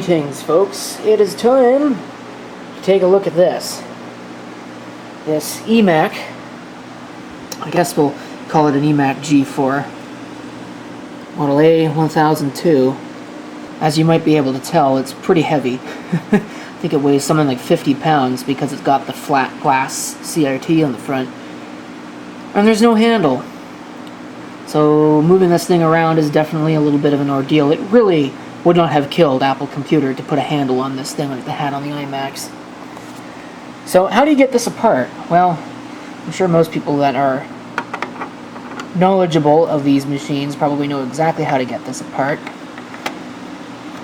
Greetings, folks. It is time to take a look at this. This eMac. I guess we'll call it an eMac G4. Model A1002. As you might be able to tell, it's pretty heavy. I think it weighs something like 50 pounds because it's got the flat glass CRT on the front. And there's no handle. So moving this thing around is definitely a little bit of an ordeal. It really would not have killed Apple Computer to put a handle on this thing like they had on the iMacs. So how do you get this apart? Well, I'm sure most people that are knowledgeable of these machines probably know exactly how to get this apart.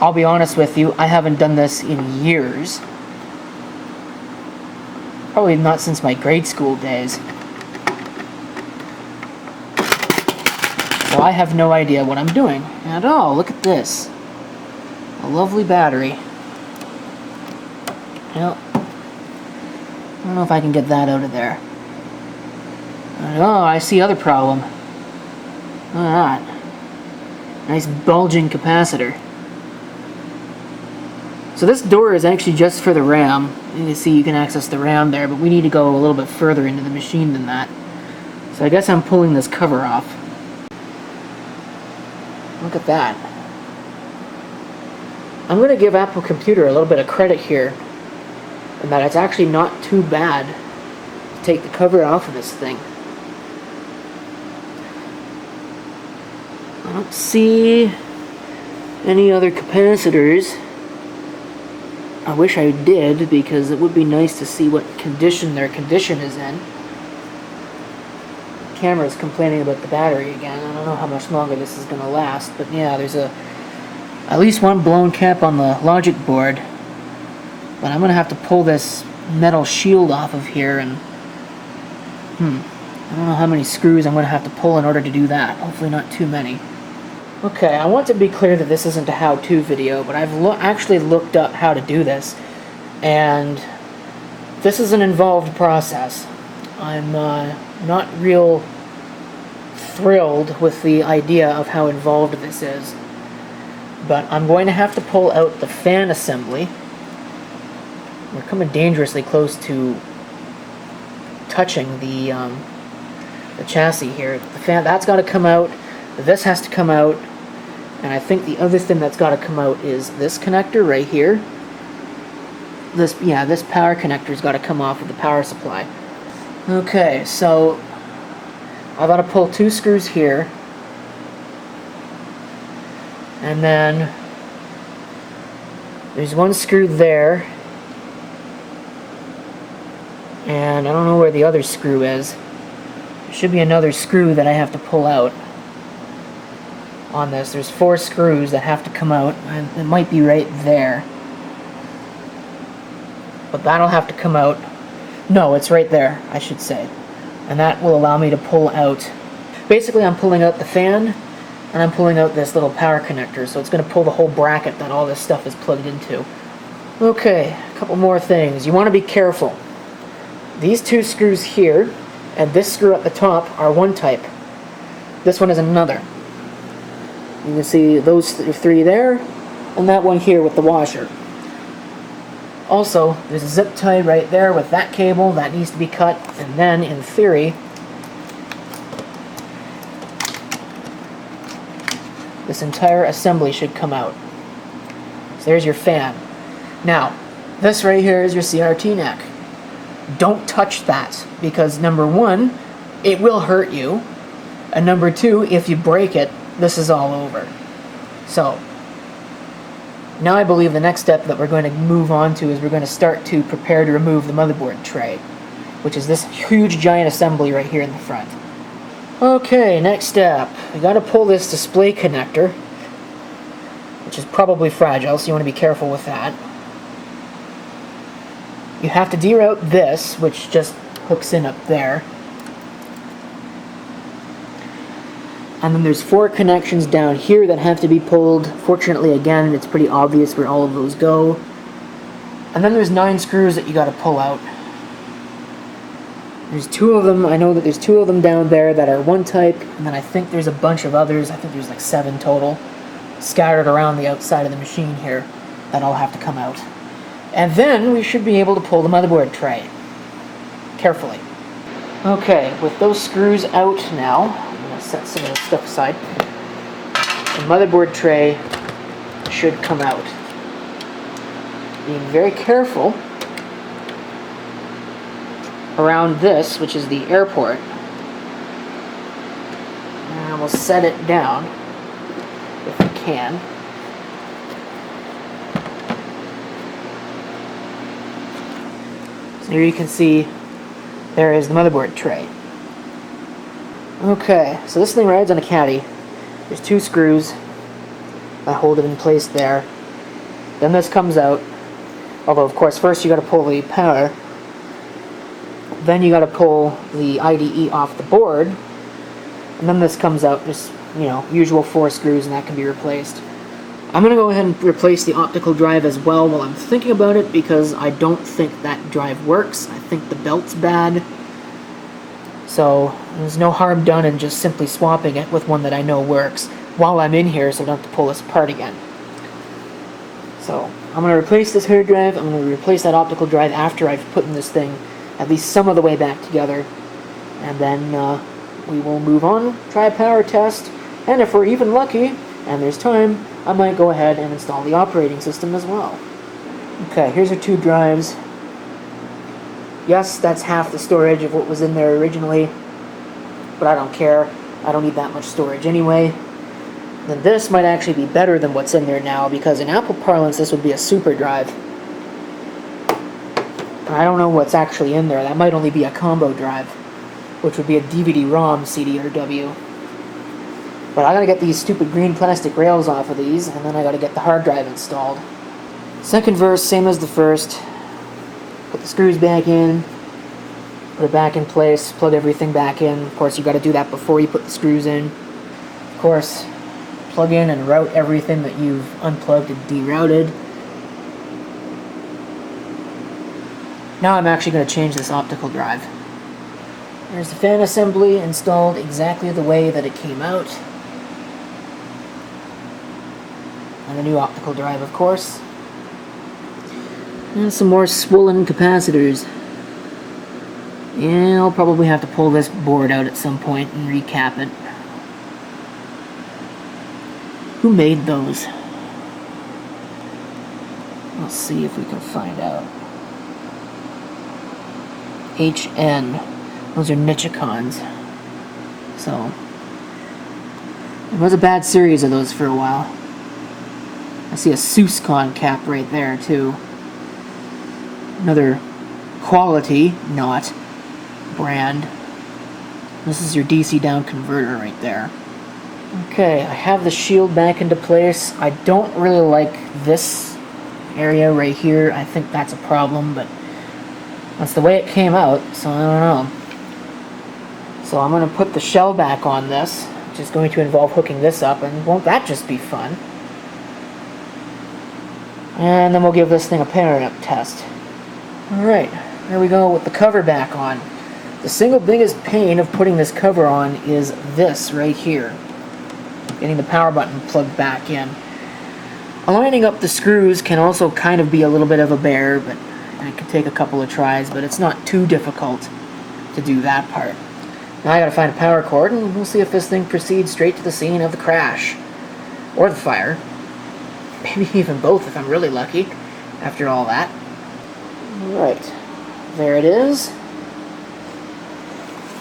I'll be honest with you, I haven't done this in years. Probably not since my grade school days. So I have no idea what I'm doing at all. Look at this. A lovely battery. Well, I don't know if I can get that out of there. Oh, I see other problem. Look at that. Nice bulging capacitor. So this door is actually just for the RAM. You can see you can access the RAM there, but we need to go a little bit further into the machine than that. So I guess I'm pulling this cover off. Look at that. I'm going to give Apple Computer a little bit of credit here, in that it's actually not too bad to take the cover off of this thing. I don't see any other capacitors. I wish I did, because it would be nice to see what condition their condition is in. The camera's complaining about the battery again. I don't know how much longer this is going to last, but yeah, there's at least one blown cap on the logic board. But I'm going to have to pull this metal shield off of here, and I don't know how many screws I'm going to have to pull in order to do that. Hopefully not too many. Okay, I want to be clear that this isn't a how-to video, but I've actually looked up how to do this, and this is an involved process. I'm not real thrilled with the idea of how involved this is, but I'm going to have to pull out the fan assembly. We're coming dangerously close to touching the chassis here. The fan, that's got to come out. This has to come out, and I think the other thing that's got to come out is this connector right here. This power connector's got to come off of the power supply. Okay, so I've got to pull two screws here, and then there's one screw there, and I don't know where the other screw is. There should be another screw that I have to pull out on this. There's 4 screws that have to come out, and it might be right there, but that'll have to come out. No, it's right there, I should say, and that will allow me to pull out. Basically, I'm pulling out the fan, and I'm pulling out this little power connector, so it's going to pull the whole bracket that all this stuff is plugged into. Okay, a couple more things. You want to be careful. These 2 screws here and this screw at the top are one type. This one is another. You can see those 3 there, and that one here with the washer. Also, there's a zip tie right there with that cable that needs to be cut, and then, in theory, this entire assembly should come out. So there's your fan. Now, this right here is your CRT neck. Don't touch that, because number 1, it will hurt you, and number 2, if you break it, this is all over. So, now I believe the next step that we're going to move on to is we're going to start to prepare to remove the motherboard tray, which is this huge giant assembly right here in the front. Okay, next step. We got to pull this display connector, which is probably fragile, so you want to be careful with that. You have to deroute this, which just hooks in up there. And then there's 4 connections down here that have to be pulled. Fortunately, again, it's pretty obvious where all of those go. And then there's 9 screws that you got to pull out. There's 2 of them. I know that there's 2 of them down there that are one type, and then I think there's a bunch of others. I think there's like 7 total scattered around the outside of the machine here. that'll have to come out. And then we should be able to pull the motherboard tray. Carefully. Okay, with those screws out now, I'm going to set some of this stuff aside. The motherboard tray should come out. Being very careful around this, which is the air port. And we'll set it down if we can. So here you can see there is the motherboard tray. Okay, so this thing rides on a caddy. There's 2 screws that hold it in place there. Then this comes out. Although, of course, first you got to pull the power. Then you got to pull the IDE off the board. And then this comes out, just, usual 4 screws, and that can be replaced. I'm going to go ahead and replace the optical drive as well while I'm thinking about it, because I don't think that drive works. I think the belt's bad. So there's no harm done in just simply swapping it with one that I know works while I'm in here, so I don't have to pull this apart again. So I'm going to replace this hard drive. I'm going to replace that optical drive after I've put in this thing at least some of the way back together. And then we will move on, try a power test, and if we're even lucky, and there's time, I might go ahead and install the operating system as well. Okay, here's our 2 drives. Yes, that's half the storage of what was in there originally, but I don't care. I don't need that much storage anyway. Then this might actually be better than what's in there now, because in Apple parlance this would be a super drive. I don't know what's actually in there. That might only be a combo drive, which would be a DVD-ROM CD or W. But I gotta get these stupid green plastic rails off of these, and then I gotta get the hard drive installed. Second verse, same as the first. Put the screws back in, put it back in place, plug everything back in. Of course, you gotta do that before you put the screws in. Of course, plug in and route everything that you've unplugged and derouted. Now I'm actually going to change this optical drive. There's the fan assembly installed exactly the way that it came out. And the new optical drive, of course. And some more swollen capacitors. Yeah, I'll probably have to pull this board out at some point and recap it. Who made those? Let's see if we can find out. HN. Those are Nichicons. So, it was a bad series of those for a while. I see a Suscon cap right there, too. Another quality, not brand. This is your DC down converter right there. Okay, I have the shield back into place. I don't really like this area right here. I think that's a problem, but that's the way it came out, so I don't know. So I'm going to put the shell back on this, which is going to involve hooking this up, and won't that just be fun? And then we'll give this thing a powering-up test. Alright, there we go with the cover back on. The single biggest pain of putting this cover on is this right here. Getting the power button plugged back in. Lining up the screws can also kind of be a little bit of a bear, but it can take a couple of tries, but it's not too difficult to do that part. Now I gotta find a power cord, and we'll see if this thing proceeds straight to the scene of the crash. Or the fire. Maybe even both if I'm really lucky, after all that. Alright, there it is.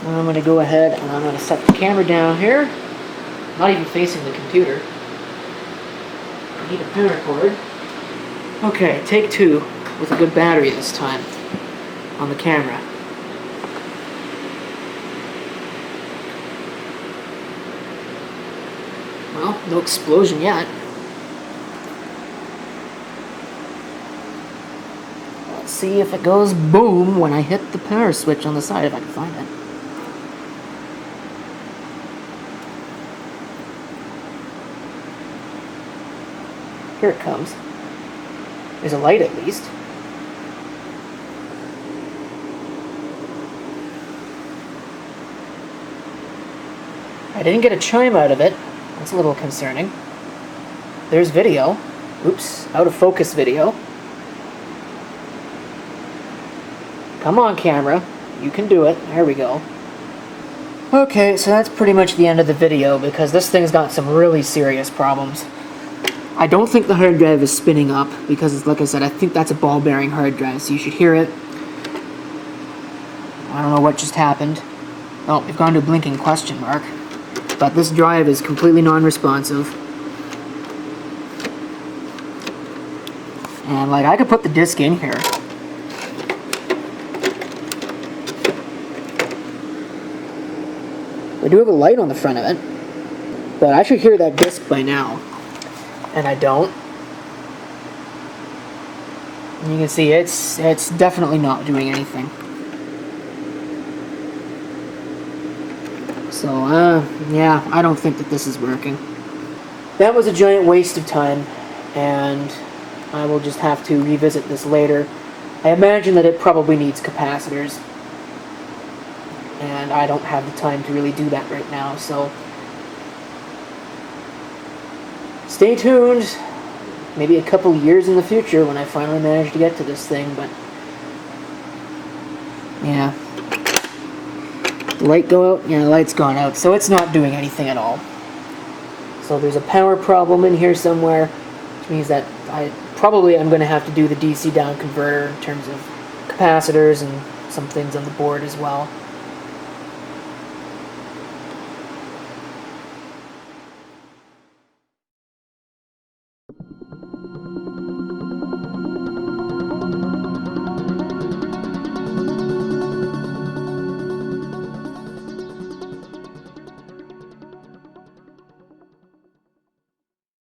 I'm gonna go ahead and I'm gonna set the camera down here. Not even facing the computer. I need a power cord. Okay, take 2 with a good battery this time on the camera. Well, no explosion yet. Let's see if it goes boom when I hit the power switch on the side, if I can find it. Here it comes. There's a light at least. I didn't get a chime out of it. That's a little concerning. There's video. Oops, out of focus video. Come on, camera. You can do it. There we go. Okay, so that's pretty much the end of the video because this thing's got some really serious problems. I don't think the hard drive is spinning up because, like I said, I think that's a ball bearing hard drive, so you should hear it. I don't know what just happened. Oh, we've gone to a blinking question mark. But this drive is completely non-responsive. And, like, I could put the disk in here. I do have a light on the front of it. But I should hear that disk by now. And I don't. And you can see it's definitely not doing anything. So, yeah, I don't think that this is working. That was a giant waste of time, and I will just have to revisit this later. I imagine that it probably needs capacitors, and I don't have the time to really do that right now, so stay tuned. Maybe a couple years in the future when I finally manage to get to this thing, but yeah. Light go out? Yeah, the light's gone out, so it's not doing anything at all. So there's a power problem in here somewhere, which means that I'm going to have to do the DC down converter in terms of capacitors and some things on the board as well.